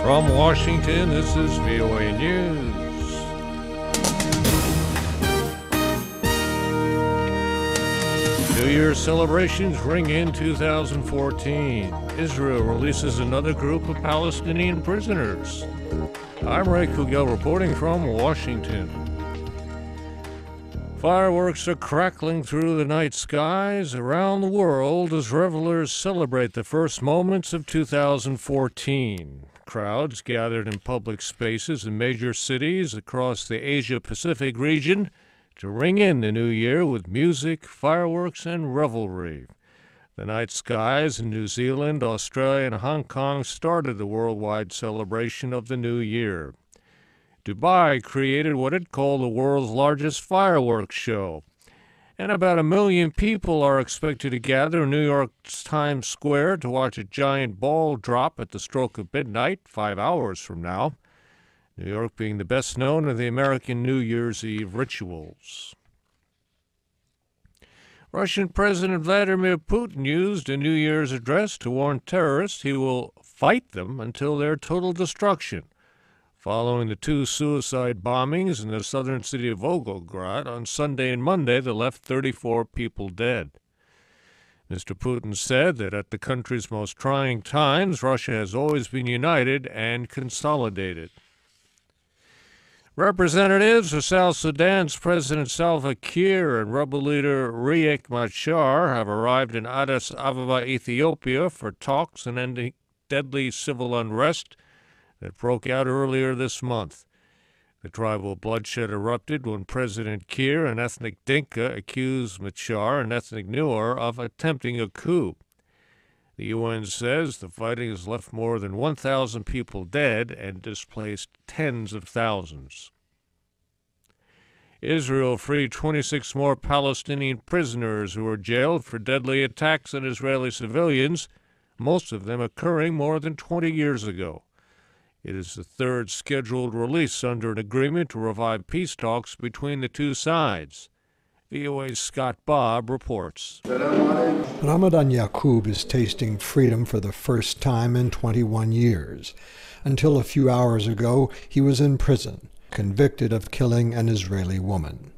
From Washington, this is VOA News. New Year's celebrations ring in 2014. Israel releases another group of Palestinian prisoners. I'm Ray Kouguell reporting from Washington. Fireworks are crackling through the night skies around the world as revelers celebrate the first moments of 2014. Crowds gathered in public spaces in major cities across the Asia-Pacific region to ring in the new year with music, fireworks, and revelry. The night skies in New Zealand, Australia, and Hong Kong started the worldwide celebration of the new year. Dubai created what it called the world's largest fireworks show, and about 1 million people are expected to gather in New York's Times Square to watch a giant ball drop at the stroke of midnight 5 hours from now. New York being the best known of the American New Year's Eve rituals. Russian President Vladimir Putin used a New Year's address to warn terrorists he will fight them until their total destruction, following the 2 suicide bombings in the southern city of Volgograd on Sunday and Monday that left 34 people dead. Mr. Putin said that at the country's most trying times, Russia has always been united and consolidated. Representatives of South Sudan's President Salva Kiir and rebel leader Riek Machar have arrived in Addis Ababa, Ethiopia, for talks on ending deadly civil unrest that broke out earlier this month. The tribal bloodshed erupted when President Kiir, an ethnic Dinka, accused Machar, an ethnic Nuer, of attempting a coup. The UN says the fighting has left more than 1,000 people dead and displaced tens of thousands. Israel freed 26 more Palestinian prisoners who were jailed for deadly attacks on Israeli civilians, most of them occurring more than 20 years ago. It is the third scheduled release under an agreement to revive peace talks between the two sides. VOA's Scott Bobb reports. Ramadan Yaqub is tasting freedom for the first time in 21 years. Until a few hours ago, he was in prison, convicted of killing an Israeli woman.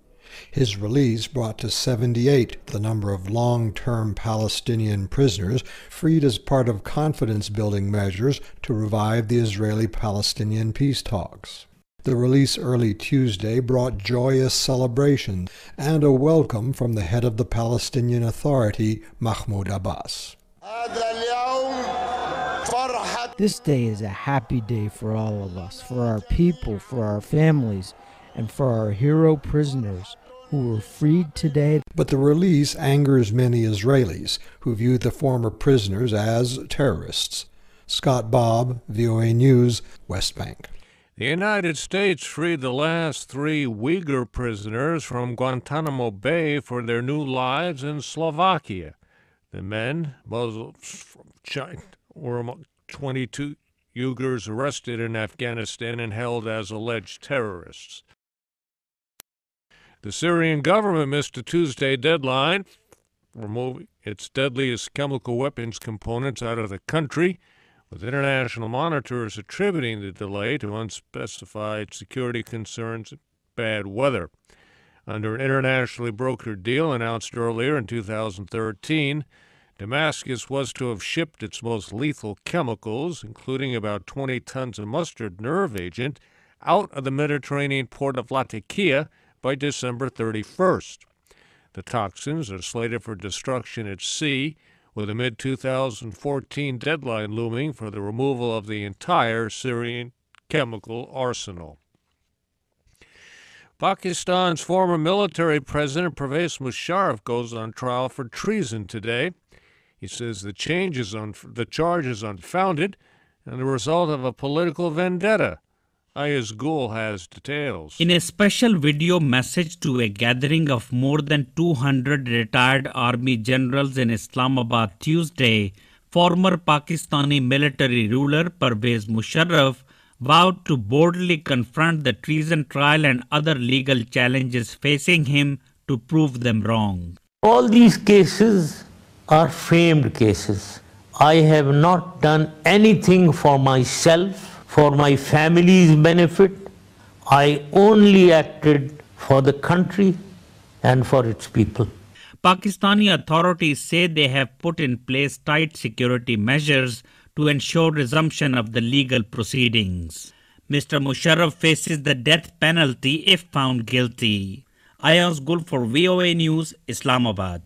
His release brought to 78 the number of long-term Palestinian prisoners freed as part of confidence-building measures to revive the Israeli-Palestinian peace talks. The release early Tuesday brought joyous celebrations and a welcome from the head of the Palestinian Authority, Mahmoud Abbas. This day is a happy day for all of us, for our people, for our families, and for our hero prisoners who were freed today. But the release angers many Israelis who view the former prisoners as terrorists. Scott Bobb, VOA News, West Bank. The United States freed the last 3 Uyghur prisoners from Guantanamo Bay for their new lives in Slovakia. The men, Muslims from China, were among 22 Uyghurs arrested in Afghanistan and held as alleged terrorists. The Syrian government missed a Tuesday deadline for removing its deadliest chemical weapons components out of the country, with international monitors attributing the delay to unspecified security concerns and bad weather. Under an internationally brokered deal announced earlier in 2013, Damascus was to have shipped its most lethal chemicals, including about 20 tons of mustard nerve agent, out of the Mediterranean port of Latakia by December 31st. The toxins are slated for destruction at sea, with a mid-2014 deadline looming for the removal of the entire Syrian chemical arsenal. Pakistan's former military president Pervez Musharraf goes on trial for treason today. He says the charge is unfounded and the result of a political vendetta. Ayaz Gul has details. In a special video message to a gathering of more than 200 retired army generals in Islamabad Tuesday, former Pakistani military ruler Pervez Musharraf vowed to boldly confront the treason trial and other legal challenges facing him to prove them wrong. All these cases are famed cases. I have not done anything for myself, for my family's benefit. I only acted for the country and for its people. Pakistani authorities say they have put in place tight security measures to ensure resumption of the legal proceedings. Mr. Musharraf faces the death penalty if found guilty. Ayaz Gul for VOA News, Islamabad.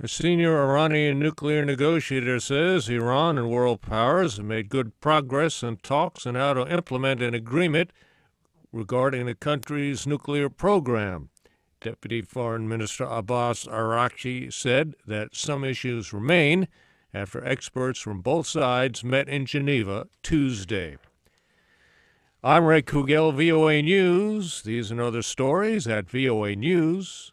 A senior Iranian nuclear negotiator says Iran and world powers have made good progress in talks on how to implement an agreement regarding the country's nuclear program. Deputy Foreign Minister Abbas Araghchi said that some issues remain after experts from both sides met in Geneva Tuesday. I'm Ray Kouguell, VOA News. These and other stories at voanews.com.